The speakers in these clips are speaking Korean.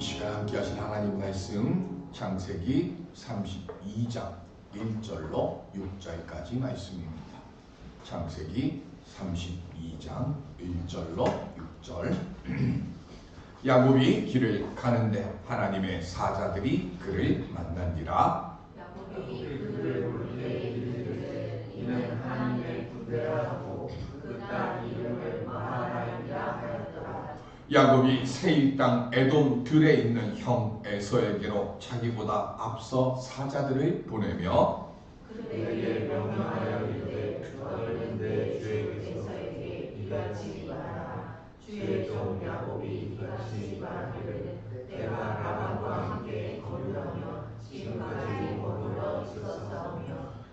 이 시간 함께 하신 하나님 말씀 창세기 32장 1절로 6절까지 말씀입니다. 창세기 32장 1절로 6절. 야곱이 길을 가는데 하나님의 사자들이 그를 만난지라. 야곱이 그를 볼 때 이르되 이는 하나님의 군대라 하고 그 딸 이름을 마하라임이라 하였더라. 야곱이 세일 땅 에돔 들에 있는 형 에서에게로 자기보다 앞서 사자들을 보내며 그에게 명령하여 이르되 너희는 내 주 에서에게 이같이 말하라. 주의 종 야곱이 이같이 말하기를 내가 라반과 함께 거류하며 지금까지 머물러 있었사오며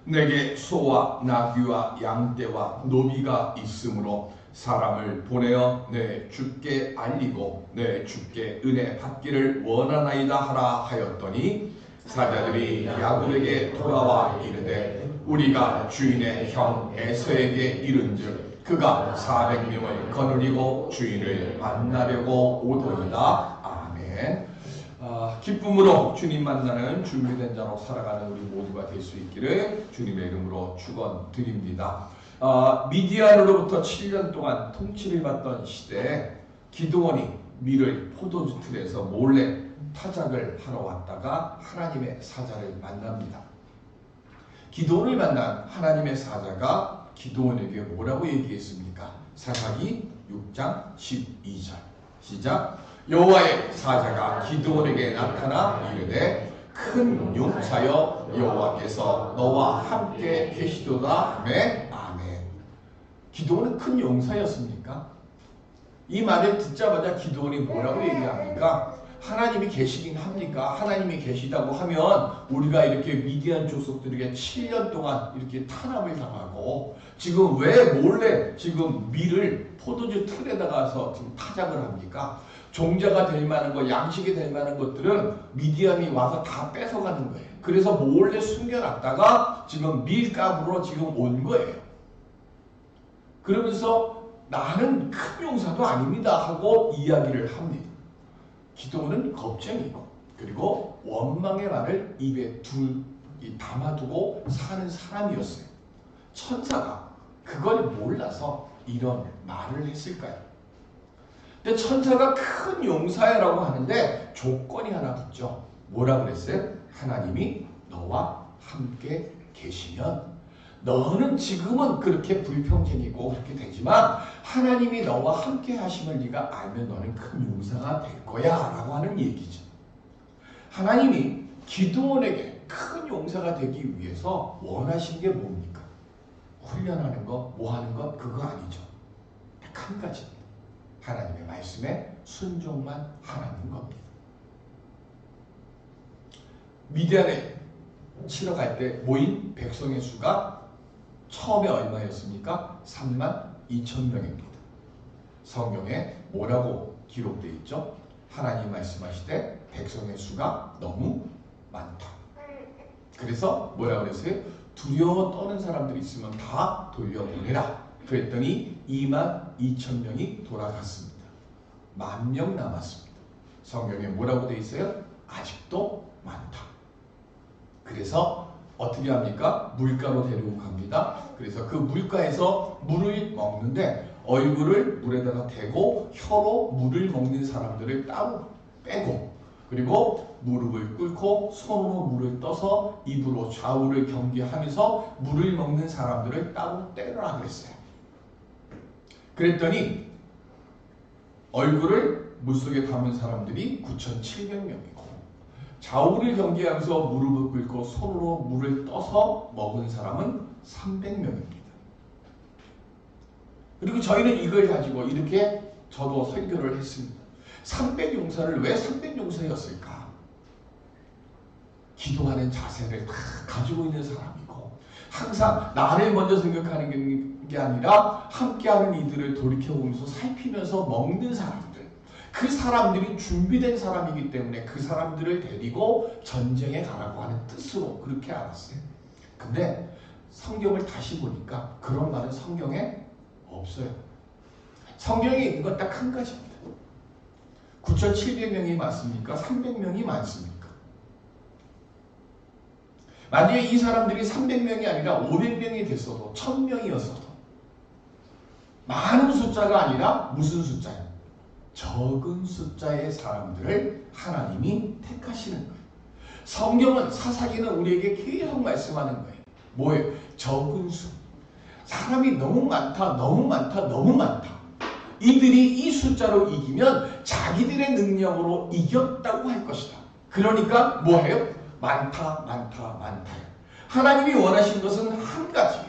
내게 소와 나귀와 양떼와 노비가 있으므로 사람을 보내어 내 주께 알리고 내 주께 은혜 받기를 원하나이다 하라 하였더니 사자들이 야곱에게 돌아와 이르되 우리가 주인의 형 에서에게 이른즉 그가 400명을 거느리고 주인을 만나려고 오더이다. 아멘. 기쁨으로 주님 만나는 준비된 자로 살아가는 우리 모두가 될 수 있기를 주님의 이름으로 축원드립니다. 미디안으로부터 7년 동안 통치를 받던 시대에 기드온이 밀을 포도주 틀에서 몰래 타작을 하러 왔다가 하나님의 사자를 만납니다. 기드온을 만난 하나님의 사자가 기드온에게 뭐라고 얘기했습니까? 사사기 6장 12절 시작. 여호와의 사자가 기드온에게 나타나 이르되 큰 용사여 여호와께서 너와 함께 계시도다 하매. 아멘. 기드온은 큰 용사였습니까? 이 말을 듣자마자 기드온이 뭐라고 얘기합니까? 하나님이 계시긴 합니까? 하나님이 계시다고 하면 우리가 이렇게 미디안 족속들에게 7년 동안 이렇게 탄압을 당하고 지금 왜 몰래 지금 밀을 포도주 틀에다가서 지금 타작을 합니까? 종자가 될 만한 것, 양식이 될 만한 것들은 미디안이 와서 다 뺏어가는 거예요. 그래서 몰래 숨겨놨다가 지금 밀값으로 지금 온 거예요. 그러면서 나는 큰 용사도 아닙니다 하고 이야기를 합니다. 기드온은 겁쟁이고 그리고 원망의 말을 입에 담아두고 사는 사람이었어요. 천사가 그걸 몰라서 이런 말을 했을까요? 근데 천사가 큰 용사야라고 하는데 조건이 하나 붙죠. 뭐라 그랬어요? 하나님이 너와 함께 계시면 너는 지금은 그렇게 불평쟁이고 그렇게 되지만 하나님이 너와 함께 하심을 네가 알면 너는 큰 용사가 될 거야 라고 하는 얘기죠. 하나님이 기드온에게 큰 용사가 되기 위해서 원하신 게 뭡니까? 훈련하는 것, 뭐 하는 것 그거 아니죠. 딱 한 가지입니다. 하나님의 말씀에 순종만 하라는 겁니다. 미디안에 치러 갈 때 모인 백성의 수가 처음에 얼마였습니까? 32,000명입니다. 성경에 뭐라고 기록되어 있죠? 하나님 말씀하시되 백성의 수가 너무 많다. 그래서 뭐라고 그랬어요? 두려워 떠는 사람들이 있으면 다 돌려보내라. 그랬더니 22,000명이 돌아갔습니다. 10,000명 남았습니다. 성경에 뭐라고 되어 있어요? 아직도 많다. 그래서 어떻게 합니까? 물가로 데리고 갑니다. 그래서 그 물가에서 물을 먹는데 얼굴을 물에다가 대고 혀로 물을 먹는 사람들을 따로 빼고 그리고 무릎을 꿇고 손으로 물을 떠서 입으로 좌우를 경계하면서 물을 먹는 사람들을 따로 떼라 그랬어요. 그랬더니 얼굴을 물속에 담은 사람들이 9,700명이고 좌우를 경계하면서 무릎을 꿇고 손으로 물을 떠서 먹은 사람은 300명입니다. 그리고 저희는 이걸 가지고 이렇게 저도 설교를 했습니다. 300용사를 왜 300용사였을까? 기도하는 자세를 다 가지고 있는 사람이고 항상 나를 먼저 생각하는 게 아니라 함께하는 이들을 돌이켜보면서 살피면서 먹는 사람들 그 사람들이 준비된 사람이기 때문에 그 사람들을 데리고 전쟁에 가라고 하는 뜻으로 그렇게 알았어요. 근데 성경을 다시 보니까 그런 말은 성경에 없어요. 성경에 있는 건 딱 한 가지입니다. 9,700명이 많습니까? 300명이 많습니까? 만약에 이 사람들이 300명이 아니라 500명이 됐어도 1000명이었어도 많은 숫자가 아니라 무슨 숫자예요? 적은 숫자의 사람들을 하나님이 택하시는 거예요. 성경은 사사기는 우리에게 계속 말씀하는 거예요. 뭐예요? 적은 수. 사람이 너무 많다, 너무 많다, 너무 많다. 이들이 이 숫자로 이기면 자기들의 능력으로 이겼다고 할 것이다. 그러니까 뭐예요? 많다, 많다, 많다. 하나님이 원하신 것은 한 가지예요.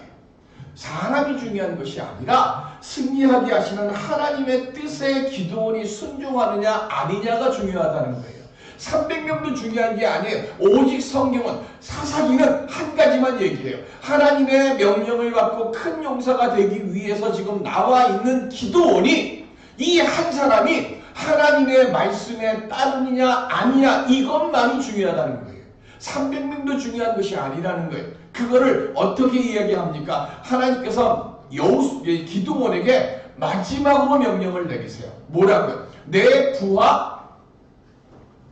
사람이 중요한 것이 아니라 승리하게 하시는 하나님의 뜻에 기도원이 순종하느냐 아니냐가 중요하다는 거예요. 300명도 중요한 게 아니에요. 오직 성경은 사사기는 한 가지만 얘기해요. 하나님의 명령을 받고 큰 용사가 되기 위해서 지금 나와 있는 기도원이 이 한 사람이 하나님의 말씀에 따르느냐 아니냐 이것만이 중요하다는 거예요. 300명도 중요한 것이 아니라는 거예요. 그거를 어떻게 이야기합니까? 하나님께서 기드몬에게 마지막으로 명령을 내리세요. 뭐라고요? 내 부하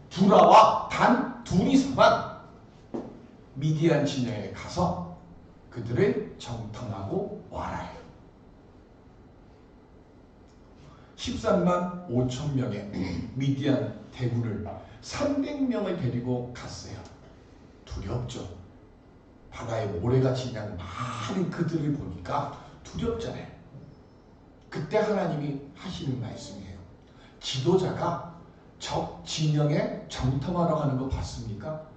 두라와 단 둘이서만 미디안 진영에 가서 그들을 정탐하고 와라. 13만 5천 명의 미디안 대군을 300명을 데리고 갔어요. 두렵죠. 바다에 모래같이 그냥 많은 그들을 보니까 두렵잖아요. 그때 하나님이 하시는 말씀이에요. 지도자가 적 진영에 정탐하러 가는 거 봤습니까?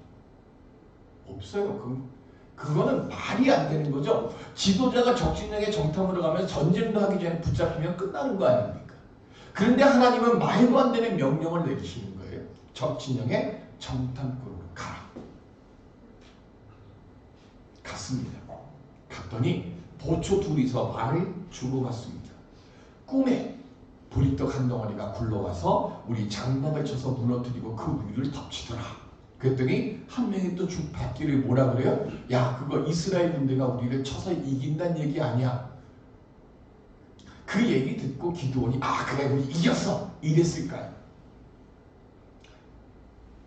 없어요. 그거는 말이 안 되는 거죠. 지도자가 적 진영에 정탐하러 가면 전쟁도 하기 전에 붙잡히면 끝나는 거 아닙니까? 그런데 하나님은 말도 안 되는 명령을 내리시는 거예요. 적 진영에 정탐꾼으로 가라. 갔습니다. 갔더니 보초 둘이서 말을 주고받습니다. 꿈에 보리떡 한 덩어리가 굴러와서 우리 장막을 쳐서 무너뜨리고 그 위를 덮치더라. 그랬더니 한 명이 또 죽 받기를 뭐라 그래요? 야, 그거 이스라엘 군대가 우리를 쳐서 이긴다는 얘기 아니야. 그 얘기 듣고 기드온이 그래 우리 이겼어 이랬을까요?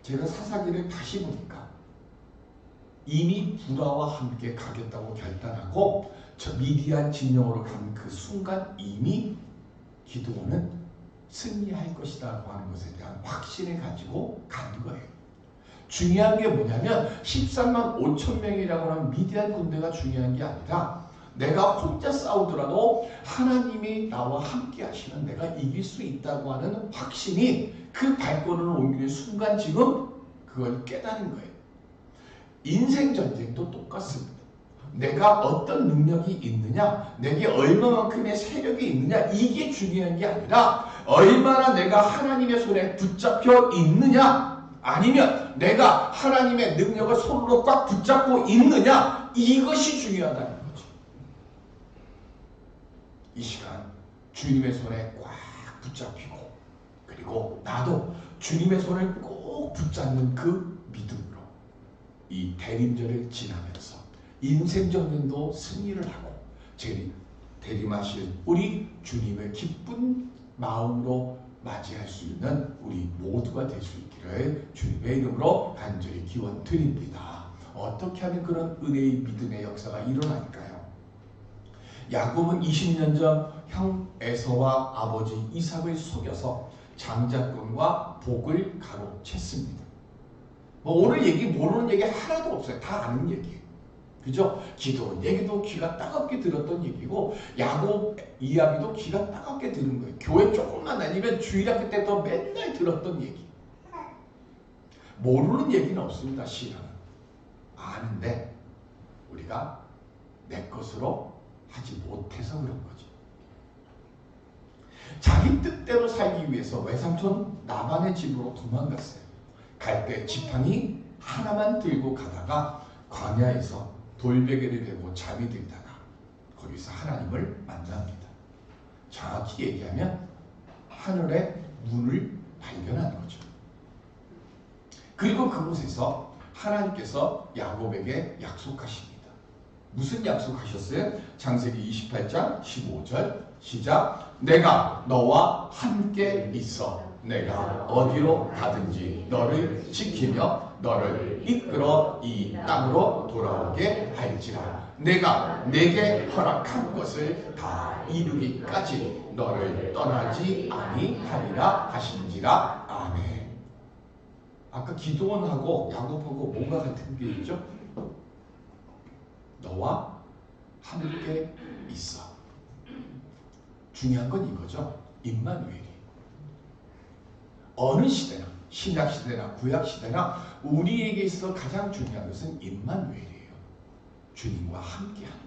제가 사사기를 다시 보니까 이미 부라와 함께 가겠다고 결단하고 저 미디안 진영으로 간 그 순간 이미 기드온은 승리할 것이라고 하는 것에 대한 확신을 가지고 간 거예요. 중요한 게 뭐냐면 13만 5천 명이라고 하는 미디안 군대가 중요한 게 아니라 내가 혼자 싸우더라도 하나님이 나와 함께 하시는 내가 이길 수 있다고 하는 확신이 그 발걸음을 옮기는 순간 지금 그걸 깨닫는 거예요. 인생 전쟁도 똑같습니다. 내가 어떤 능력이 있느냐, 내게 얼마만큼의 세력이 있느냐 이게 중요한 게 아니라 얼마나 내가 하나님의 손에 붙잡혀 있느냐 아니면 내가 하나님의 능력을 손으로 꽉 붙잡고 있느냐 이것이 중요하다는 거죠. 이 시간 주님의 손에 꽉 붙잡히고 그리고 나도 주님의 손을 꼭 붙잡는 그 믿음으로 이 대림절을 지나면서 인생 전쟁도 승리를 하고 대림하실 우리 주님을 기쁜 마음으로 맞이할 수 있는 우리 모두가 될 수 있기를 주님의 이름으로 간절히 기원 드립니다. 어떻게 하면 그런 은혜의 믿음의 역사가 일어날까요? 야곱은 20년 전 형 에서와 아버지 이삭을 속여서 장자권과 복을 가로챘습니다. 오늘 얘기 모르는 얘기 하나도 없어요. 다 아는 얘기예요. 그죠? 기도원 얘기도 귀가 따갑게 들었던 얘기고 야곱 이야기도 귀가 따갑게 들은 거예요. 교회 조금만 다니면 주일학교 때도 맨날 들었던 얘기. 모르는 얘기는 없습니다. 신앙은. 아는데 우리가 내 것으로 하지 못해서 그런 거죠. 자기 뜻대로 살기 위해서 외삼촌 나반의 집으로 도망갔어요. 갈 때 지팡이 하나만 들고 가다가 광야에서 돌베개를 베고 잠이 들다가 거기서 하나님을 만납니다. 정확히 얘기하면 하늘의 문을 발견하는 거죠. 그리고 그곳에서 하나님께서 야곱에게 약속하십니다. 무슨 약속하셨어요? 창세기 28장 15절 시작. 내가 너와 함께 있어 내가 어디로 가든지 너를 지키며 너를 이끌어 이 땅으로 돌아오게 할지라. 내가 내게 허락한 것을 다 이루기까지 너를 떠나지 아니하리라 하신지라. 아멘. 아까 기도원하고 야곱하고 뭐가 같은 게 있죠? 너와 함께 있어. 중요한 건 이거죠. 임마누엘이. 어느 시대나 신약 시대나 구약 시대나 우리에게 있어 가장 중요한 것은 임마누엘이에요. 주님과 함께하는 것.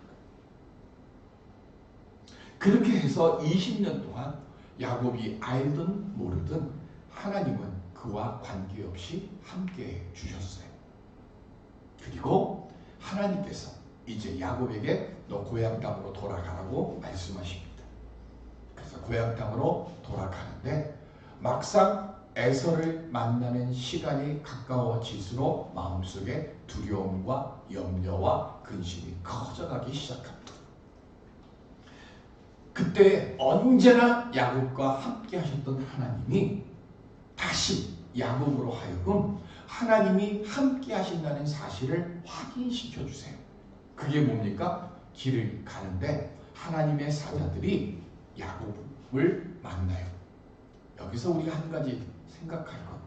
그렇게 해서 20년 동안 야곱이 알든 모르든 하나님은 그와 관계없이 함께해 주셨어요. 그리고 하나님께서 이제 야곱에게 너 고향 땅으로 돌아가라고 말씀하십니다. 그래서 고향 땅으로 돌아가는데 막상 에서를 만나는 시간이 가까워질수록 마음속에 두려움과 염려와 근심이 커져가기 시작합니다. 그때 언제나 야곱과 함께 하셨던 하나님이 다시 야곱으로 하여금 하나님이 함께 하신다는 사실을 확인시켜 주세요. 그게 뭡니까? 길을 가는데 하나님의 사자들이 야곱을 만나요. 여기서 우리가 한 가지 생각할 것.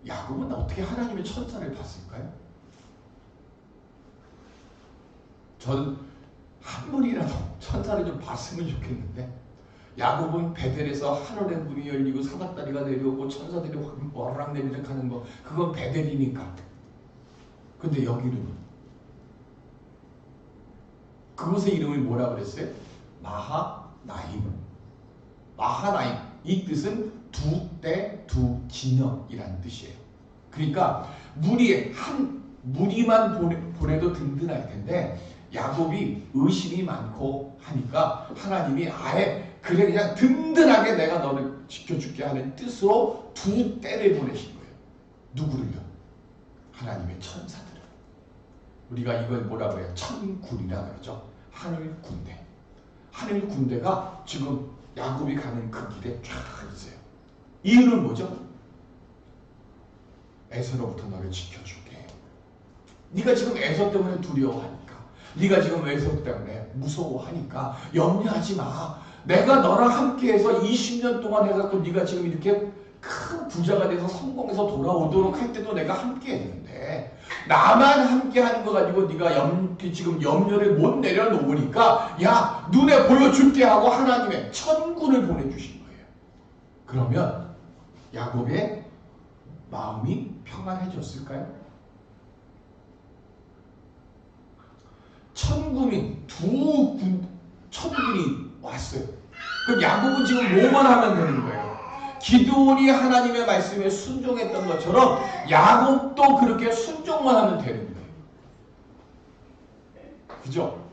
야곱은 어떻게 하나님의 천사를 봤을까요? 전 한 번이라도 천사를 좀 봤으면 좋겠는데 야곱은 베델에서 하늘의 문이 열리고 사닥다리가 내려오고 천사들이 와르락 내리락 하는 거 그건 베델이니까. 근데 여기는 그곳의 이름을 뭐라 그랬어요? 마하나임. 마하나임. 이 뜻은 두 때 두 기념이라는 뜻이에요. 그러니까 무리만 보내도 든든할 텐데 야곱이 의심이 많고 하니까 하나님이 아예 그래 그냥 든든하게 내가 너를 지켜줄게 하는 뜻으로 두 때를 보내신 거예요. 누구를요? 하나님의 천사들을. 우리가 이걸 뭐라 그래요? 천군이라 그러죠. 하늘 군대. 하늘 군대가 지금 야곱이 가는 그 길에 쫙 있어요. 이유는 뭐죠? 에서로부터 너를 지켜줄게. 네가 지금 에서 때문에 두려워하니까, 네가 지금 에서 때문에 무서워하니까 염려하지 마. 내가 너랑 함께해서 20년 동안 해갖고 네가 지금 이렇게 큰 부자가 돼서 성공해서 돌아오도록 할 때도 내가 함께했는데 나만 함께하는 거 가지고 네가 지금 염려를 못 내려놓으니까 야 눈에 보여줄게 하고 하나님의 천군을 보내주신 거예요. 그러면 야곱의 마음이 평안해졌을까요? 천군이 천군이 왔어요. 그럼 야곱은 지금 뭐만 하면 되는 거예요? 기드온이 하나님의 말씀에 순종했던 것처럼 야곱도 그렇게 순종만 하면 되는 거예요. 그죠?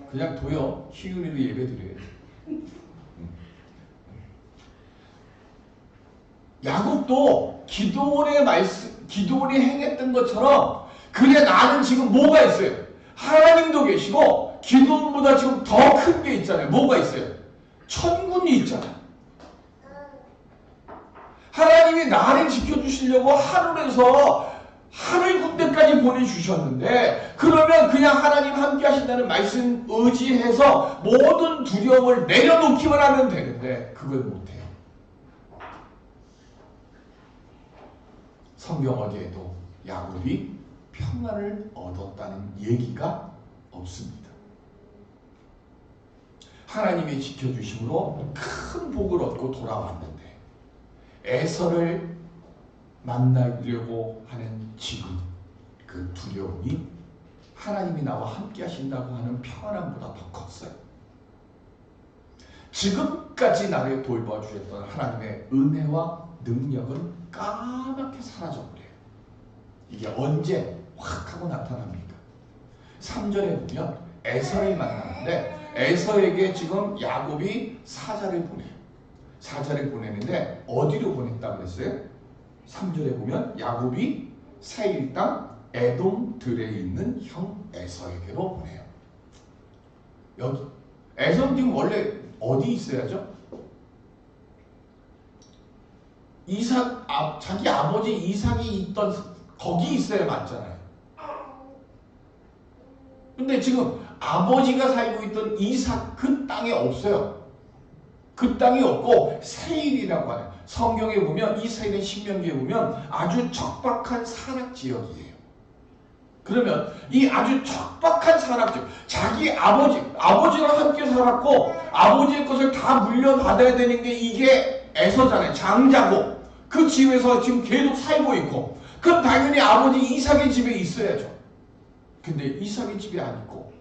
그냥 둬요. 희윤이도 예배 드려요. 야곱도 기드온이 행했던 것처럼 그래 나는 지금 뭐가 있어요? 하나님도 계시고 기드온보다 지금 더 큰 게 있잖아요. 뭐가 있어요? 천군이 있잖아요. 하나님이 나를 지켜주시려고 하늘에서 하늘 군대까지 보내주셨는데 그러면 그냥 하나님 함께 하신다는 말씀 의지해서 모든 두려움을 내려놓기만 하면 되는데 그걸 못해요. 성경 어디에도 야곱이 평안을 얻었다는 얘기가 없습니다. 하나님이 지켜주심으로 큰 복을 얻고 돌아왔는데 에서를 만나려고 하는 지금 그 두려움이 하나님이 나와 함께 하신다고 하는 평안함보다 더 컸어요. 지금까지 나를 돌봐주셨던 하나님의 은혜와 능력은 까맣게 사라져버려요. 이게 언제 확 하고 나타납니까? 3절에 보면 에서를 만나는데 에서에게 지금 야곱이 사자를 보내요. 사자를 보내는데 어디로 보냈다고 그랬어요? 3절에 보면 야곱이 세일 땅 에돔들에 있는 형 에서에게로 보내요. 여기 에서는 지금 원래 어디 있어야죠? 자기 아버지 이삭이 있던 거기 있어야 맞잖아요. 근데 지금 아버지가 살고 있던 이삭 그 땅에 없어요. 그 땅이 없고 세일이라고 하는, 성경에 보면 이스라엘의 신명기에 보면 아주 척박한 산악지역이에요. 그러면 이 아주 척박한 산악지역, 자기 아버지랑 함께 살았고 아버지의 것을 다 물려받아야 되는 게 이게 에서잖아요. 장자고 그 집에서 지금 계속 살고 있고, 그럼 당연히 아버지 이삭의 집에 있어야죠. 근데 이삭의 집에 안 있고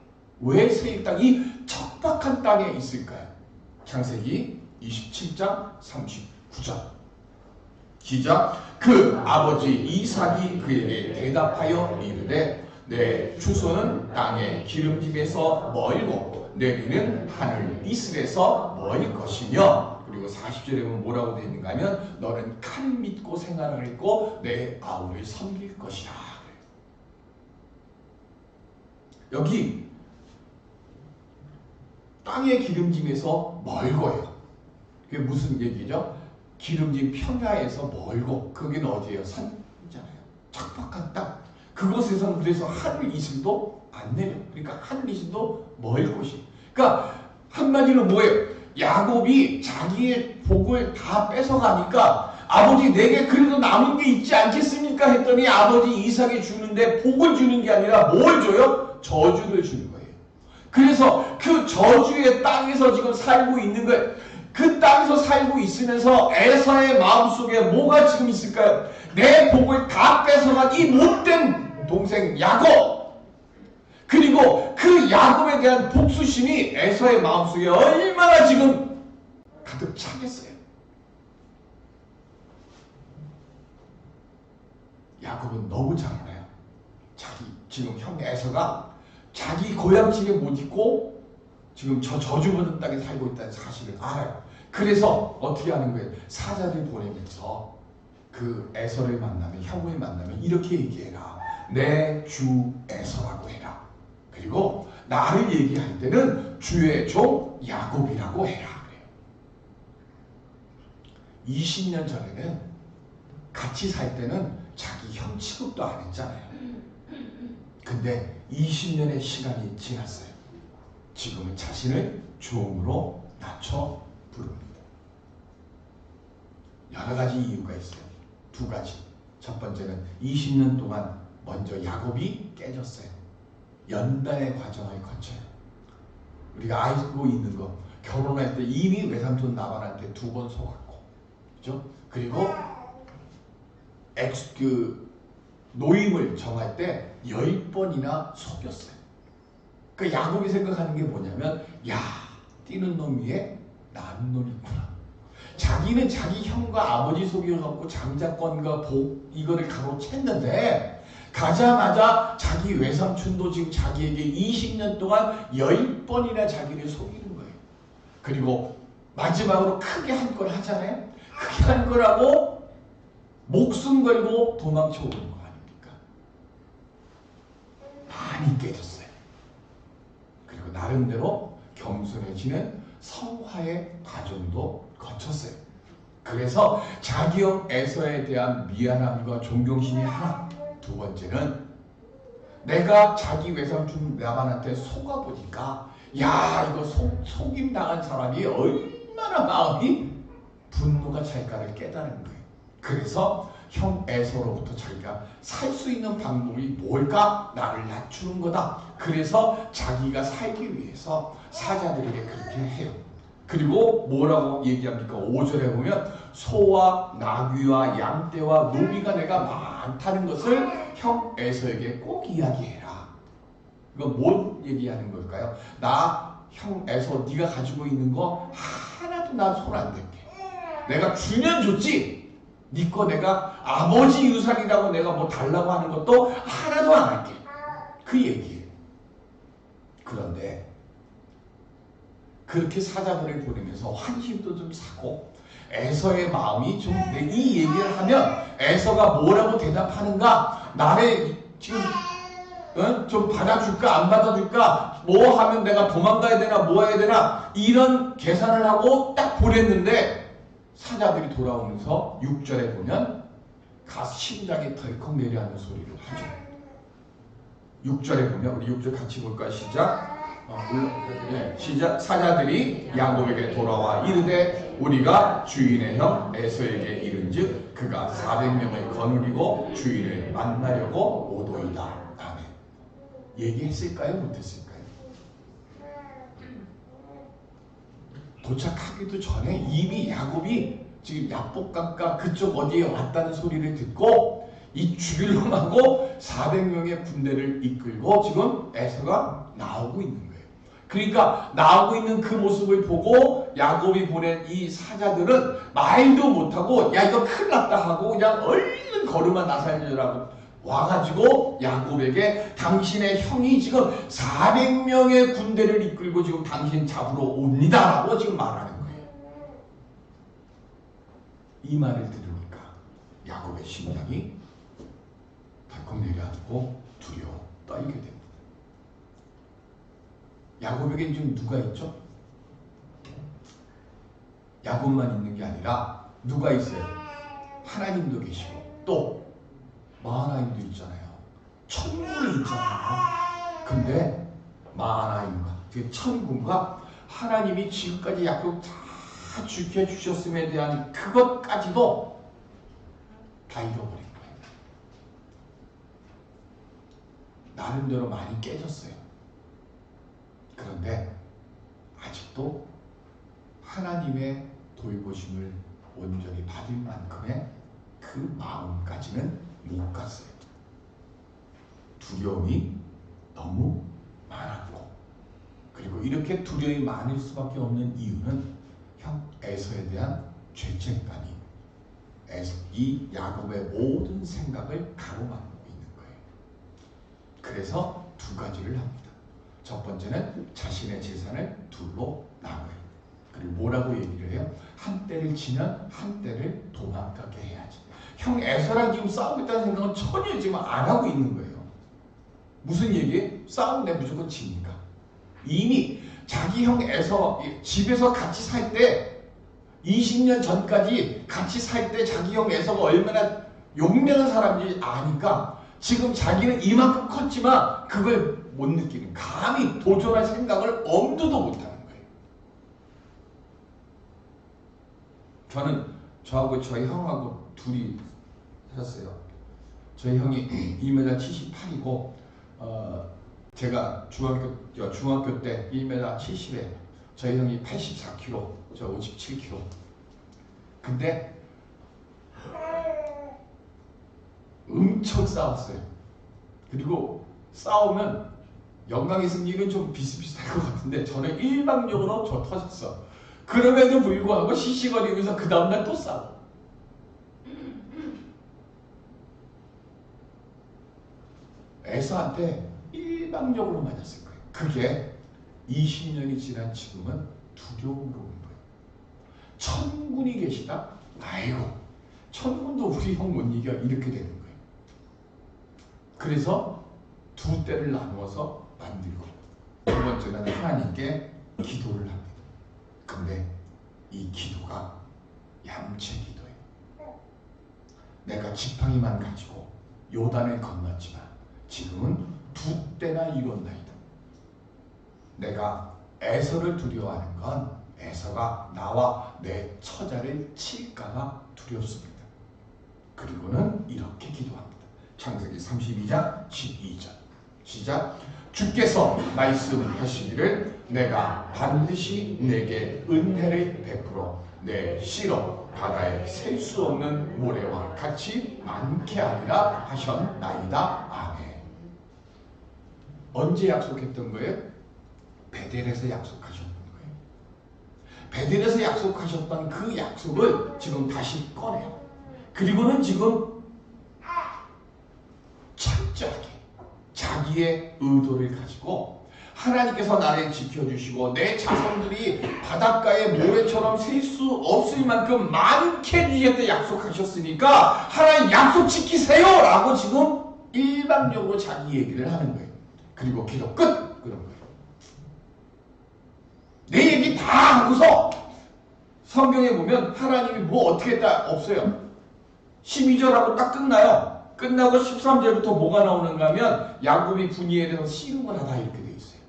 왜 세일 땅, 이 척박한 땅에 있을까요? 창세기 27장 39절 시작. 그 아버지 이삭이 그에게 대답하여 이르되 내 주소는 땅의 기름짐에서 멀고 내 귀는 하늘 이슬에서 멀 것이며, 그리고 40절에 보면 뭐라고 되어 있는가 하면 너는 칼을 믿고 생활을 했고 내 아우를 섬길 것이라. 여기 땅의 기름짐에서 멀고요. 그게 무슨 얘기죠? 기름진 평야에서 멀고, 그게 어디예요? 산이잖아요. 척박한 땅. 그곳에서는 그래서 하늘 이슬도 안 내려. 그러니까 하늘 이슬도 멀 곳이. 그러니까 한마디로 뭐예요? 야곱이 자기의 복을 다 뺏어가니까 아버지 내게 그래도 남은 게 있지 않겠습니까? 했더니 아버지 이삭이 주는데 복을 주는 게 아니라 뭘 줘요? 저주를 주는 거예요. 그래서 그 저주의 땅에서 지금 살고 있는 거예요. 그 땅에서 살고 있으면서 에서의 마음속에 뭐가 지금 있을까요? 내 복을 다 뺏어간 이 못된 동생 야곱, 그리고 그 야곱에 대한 복수심이 에서의 마음속에 얼마나 지금 가득 차겠어요. 야곱은 너무 잘 알아요. 지금 형 에서가 자기 고향집에 못 있고 지금 저 저주받은 땅에 살고 있다는 사실을 알아요. 그래서 어떻게 하는 거예요? 사자를 보내면서 그 에서를 만나면, 형을 만나면 이렇게 얘기해라. 내 주 에서라고 해라. 그리고 나를 얘기할 때는 주의 종 야곱이라고 해라. 그래요. 20년 전에는 같이 살 때는 자기 형 취급도 안 했잖아요. 근데 20년의 시간이 지났어요. 지금은 자신을 종으로 낮춰 부릅니다. 여러 가지 이유가 있어요. 두 가지. 첫 번째는 20년 동안 먼저 야곱이 깨졌어요. 연단의 과정을 거쳐요. 우리가 알고 있는 거, 결혼할 때 이미 외삼촌 나반한테 2번 속았고, 그죠? 그리고 노임을 정할 때 10번이나 속였어요. 그 야곱이 생각하는 게 뭐냐면, 야, 뛰는 놈 위에 난 놈이구나. 자기는 자기 형과 아버지 속여갖고 장자권과 복 이거를 가로챘는데, 가자마자 자기 외삼촌도 지금 자기에게 20년 동안 10번이나 자기를 속이는 거예요. 그리고 마지막으로 크게 한 걸 하잖아요. 크게 한 거라고 목숨 걸고 도망쳐 오는 거 아닙니까? 많이 깨졌어요. 그리고 나름대로 겸손해지는 성화의 과정도 거쳤어요. 그래서 자기 형 에서에 대한 미안함과 존경심이 하나, 두 번째는 내가 자기 외삼촌 라반한테 속아보니까, 야, 이거 속임 당한 사람이 얼마나 마음이 분노가 찰까를 깨달은 거예요. 그래서 형 에서로부터 자기가 살 수 있는 방법이 뭘까? 나를 낮추는 거다. 그래서 자기가 살기 위해서 사자들에게 그렇게 해요. 그리고 뭐라고 얘기합니까? 5절에 보면 소와 나귀와 양떼와 노비가 내가 많다는 것을 형 에서에게 꼭 이야기해라. 이건 뭘 얘기하는 걸까요? 나 형 에서 네가 가지고 있는 거 하나도 난 손 안 댈게. 내가 주면 줬지, 네 거 내가 아버지 유산이라고 내가 뭐 달라고 하는 것도 하나도 안 할게. 그 얘기예요. 그런데 그렇게 사자들을 보내면서 환심도 좀 사고, 에서의 마음이 좀, 이 얘기를 하면 에서가 뭐라고 대답하는가, 나를 지금 좀 받아줄까 안 받아줄까, 뭐 하면 내가 도망가야 되나 뭐 해야 되나, 이런 계산을 하고 딱 보냈는데 사자들이 돌아오면서 6절에 보면 심장이 덜컥 내려앉는 소리를 하죠. 6절에 보면 우리 6절 같이 볼까요? 시작. 시작. 사자들이 야곱에게 돌아와 이르되 우리가 주인의 형 에서에게 이른즉 그가 400명을 거느리고 주인을 만나려고 오도이다. 아멘. 얘기했을까요? 못했을까요? 도착하기도 전에 이미 야곱이 지금 야복강가 그쪽 어디에 왔다는 소리를 듣고 이 죽일놈 하고 400명의 군대를 이끌고 지금 에서가 나오고 있는 거예요. 그러니까 나오고 있는 그 모습을 보고 야곱이 보낸 이 사자들은 말도 못하고 야 이거 큰일 났다 하고 그냥 얼른 걸음아 나살려라고 와가지고 야곱에게 당신의 형이 지금 400명의 군대를 이끌고 지금 당신 잡으러 옵니다 라고 지금 말하는 거예요. 이 말을 들으니까 야곱의 심장이 덜컥 내려앉고 두려워 떨게 됩니다. 야곱에겐 지금 누가 있죠? 야곱만 있는 게 아니라 누가 있어요? 하나님도 계시고 또 마하나임도 있잖아요. 천군이 있잖아요. 근데 마하나임과 그 천군과 하나님이 지금까지 야곱 다 지켜주셨음에 대한 그것까지도 다 잃어버린 거예요. 나름대로 많이 깨졌어요. 그런데 아직도 하나님의 돌보심을 온전히 받을 만큼의 그 마음까지는 못 갔어요. 두려움이 너무 많았고, 그리고 이렇게 두려움이 많을 수밖에 없는 이유는 형 에서에 대한 죄책감이 이 야곱의 모든 생각을 가로막고 있는 거예요. 그래서 두 가지를 합니다. 첫 번째는 자신의 재산을 둘로 나눠요. 그리고 뭐라고 얘기를 해요? 한 때를 치면 한 때를 도망가게 해야지. 형 에서랑 지금 싸우고 있다는 생각은 전혀 지금 안 하고 있는 거예요. 무슨 얘기예요? 싸우면 내 무조건 지니까. 이미 자기 형 에서 집에서 같이 살 때 20년 전까지 같이 살 때 자기 형 에서가 얼마나 용맹한 사람인지 아니까 지금 자기는 이만큼 컸지만 그걸 못 느끼는, 감히 도전할 생각을 엄두도 못하는 거예요. 저는 저하고 저희 형하고 둘이 살았어요. 저희 형이 1m 78이고 제가 중학교 때 1m 70에 저희 형이 84kg, 저 57kg. 근데 엄청 싸웠어요. 그리고 싸우면 영광의 승리는 좀 비슷비슷할 것 같은데 저는 일방적으로 저 터졌어. 그럼에도 불구하고 시시거리면서 그 다음날 또 싸워. 에서한테 일방적으로 맞았을 거예요. 그게 20년이 지난 지금은 두려움으로 온 거예요. 천군이 계시다? 아이고, 천군도 우리 형 못 이겨. 이렇게 되는 거예요. 그래서 두 때를 나누어서 만들고, 두 번째는 하나님께 기도를 합니다. 근데 이 기도가 양체 기도예요. 내가 지팡이만 가지고 요단을 건넜지만 지금은 두 때나 이뤘나이다. 내가 에서를 두려워하는 건 에서가 나와 내 처자를 칠까봐 두렵습니다. 그리고는 이렇게 기도합니다. 창세기 32장 12절 시작. 주께서 말씀하시기를 내가 반드시 내게 은혜를 베풀어 내 씨로 바다에 셀 수 없는 모래와 같이 많게 하리라 하셨나이다. 아멘. 언제 약속했던 거예요? 베델에서 약속하셨던 거예요. 베델에서 약속하셨던 그 약속을 지금 다시 꺼내요. 그리고는 지금 철저하게 자기의 의도를 가지고 하나님께서 나를 지켜주시고 내 자손들이 바닷가의 모래처럼 셀 수 없을 만큼 많게 주겠다 약속하셨으니까 하나님 약속 지키세요 라고 지금 일방적으로 자기 얘기를 하는 거예요. 그리고 기도 끝! 그런 거예요. 내 얘기 다 하고서 성경에 보면 하나님이 뭐 어떻게 했다 없어요. 12절하고 딱 끝나요. 끝나고 13절부터 뭐가 나오는가 하면 야곱이 분이에 대해서 씨름을 하다 이렇게 돼 있어요.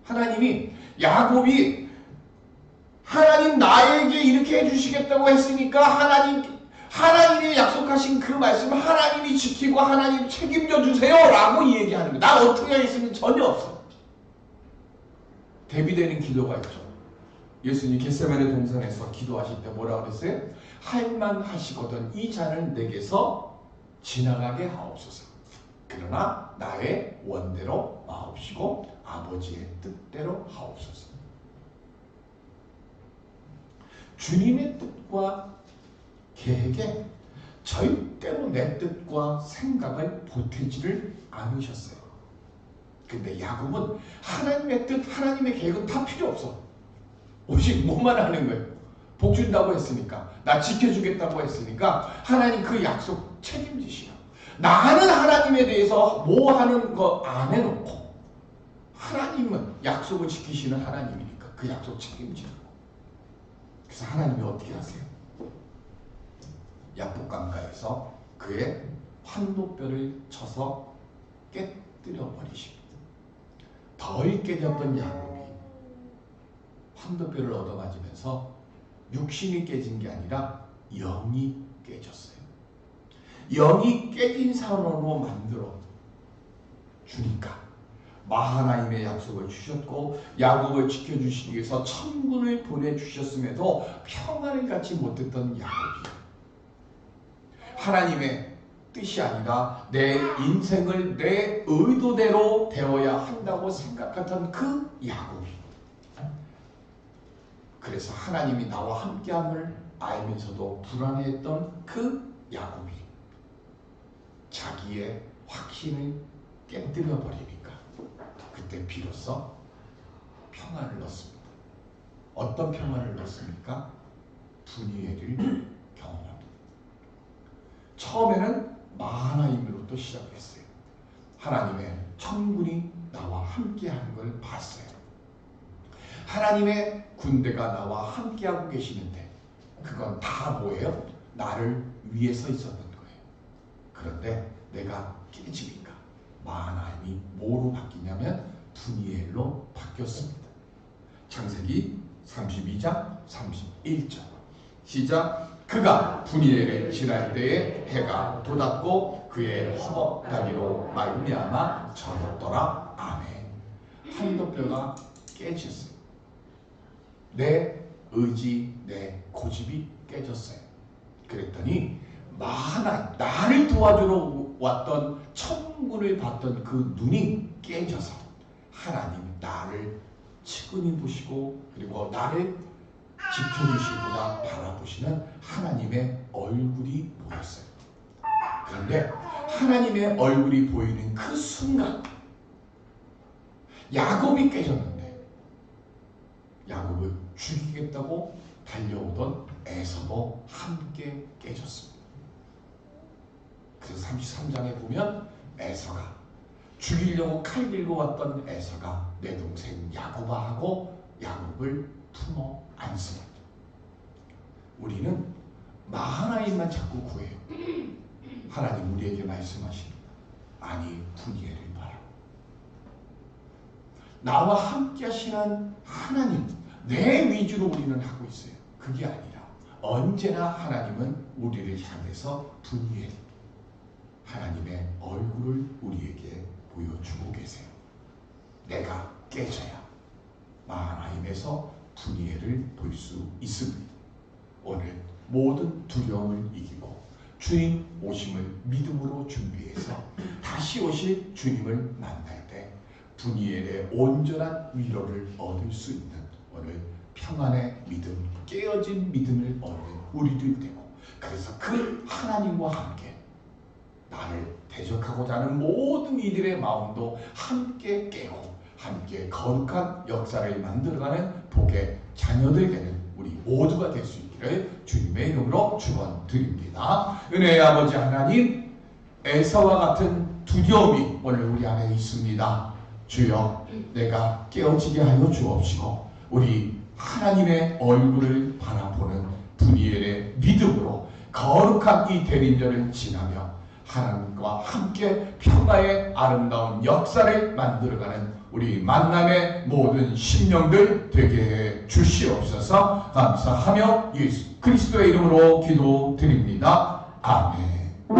하나님이 야곱이 하나님 나에게 이렇게 해주시겠다고 했으니까 하나님이 약속하신 그 말씀을 하나님이 지키고 하나님 책임져 주세요 라고 얘기하는 거예요. 나 어떻게 하겠으면 전혀 없어. 대비되는 기도가 있죠. 예수님 겟세마네 동산에서 기도하실 때 뭐라고 그랬어요? 할만하시거든 이 잔을 내게서 지나가게 하옵소서. 그러나 나의 원대로 마옵시고 아버지의 뜻대로 하옵소서. 주님의 뜻과 계획에 절대로 내 뜻과 생각을 보태지를 않으셨어요. 근데 야곱은 하나님의 뜻, 하나님의 계획은 다 필요 없어. 오직 뭐만 하는 거예요. 복 준다고 했으니까, 나 지켜주겠다고 했으니까 하나님 그 약속 책임지시오. 나는 하나님에 대해서 뭐 하는 거 안 해놓고 하나님은 약속을 지키시는 하나님이니까 그 약속 책임지는 거. 그래서 하나님이 어떻게 하세요? 약복강가에서 그의 환도뼈를 쳐서 깨뜨려 버리십니다. 덜 깨졌던 야곱이 환도뼈를 얻어맞으면서 육신이 깨진 게 아니라 영이 깨졌어요. 영이 깨진 사람으로 만들어 주니까 마하나임의 약속을 주셨고 야곱을 지켜주시기 위해서 천군을 보내주셨음에도 평안을 갖지 못했던 야곱이 하나님의 뜻이 아니라 내 인생을 내 의도대로 되어야 한다고 생각했던 그 야곱이 그래서 하나님이 나와 함께함을 알면서도 불안해했던 그 야곱이 자기의 확신을 깨뜨려 버리니까 그때 비로소 평안을 얻습니다. 어떤 평안을 얻습니까? 분이엘을 경험합니다. 처음에는 마하나임으로부터 시작했어요. 하나님의 천군이 나와 함께하는 걸 봤어요. 하나님의 군대가 나와 함께하고 계시는데 그건 다 뭐예요? 나를 위해서 있었던 거예요. 그런데 내가 깨지니까 마하나임이 뭐로 바뀌냐면 분이엘로 바뀌었습니다. 창세기 32장 31절 시작. 그가 분이엘에 지날 때에 해가 돋았고 그의 허벅다리로 말미암아 절었더라. 아멘. 환도뼈가 깨졌어요. 내 의지, 내 고집이 깨졌어요. 그랬더니 마하나임, 나를 도와주러 왔던 천군을 봤던 그 눈이 깨져서 하나님 나를 측은히 보시고 그리고 나를 지켜주시고자 바라보시는 하나님의 얼굴이 보였어요. 그런데 하나님의 얼굴이 보이는 그 순간 야곱이 깨졌는데 야곱을 죽이겠다고 달려오던 에서도 함께 깨졌습니다. 그래서 33장에 보면 에서가 죽이려고 칼 들고 왔던 에서가 내 동생 야곱아 하고 야곱을 품어 안습니다. 우리는 마하나임만 자꾸 구해요. 하나님 우리에게 말씀하십니다. 아니 분이엘을 봐라. 나와 함께 하시는 하나님 내 위주로 우리는 하고 있어요. 그게 아니라 언제나 하나님은 우리를 향해서 분이엘 하나님의 얼굴을 우리에게 보여주고 계세요. 내가 깨져야 마하나임에서 분이엘을 볼 수 있습니다. 오늘 모든 두려움을 이기고 주님 오심을 믿음으로 준비해서 다시 오실 주님을 만날 때 분이엘의 온전한 위로를 얻을 수 있는 오늘 평안의 믿음, 깨어진 믿음을 얻는 우리들 되고 그래서 그 하나님과 함께 나를 대적하고자 하는 모든 이들의 마음도 함께 깨고 함께 거룩한 역사를 만들어가는 복의 자녀들 되는 우리 모두가 될 수 있기를 주님의 이름으로 축원드립니다. 은혜의 아버지 하나님, 에서와 같은 두려움이 오늘 우리 안에 있습니다. 주여, 내가 깨어지게 하여 주옵시고 우리 하나님의 얼굴을 바라보는 분이엘의 믿음으로 거룩한 이 대림절을 지나며 하나님과 함께 평화의 아름다운 역사를 만들어가는 우리 만남의 모든 심령들 되게 해 주시옵소서. 감사하며 예수 그리스도의 이름으로 기도드립니다. 아멘.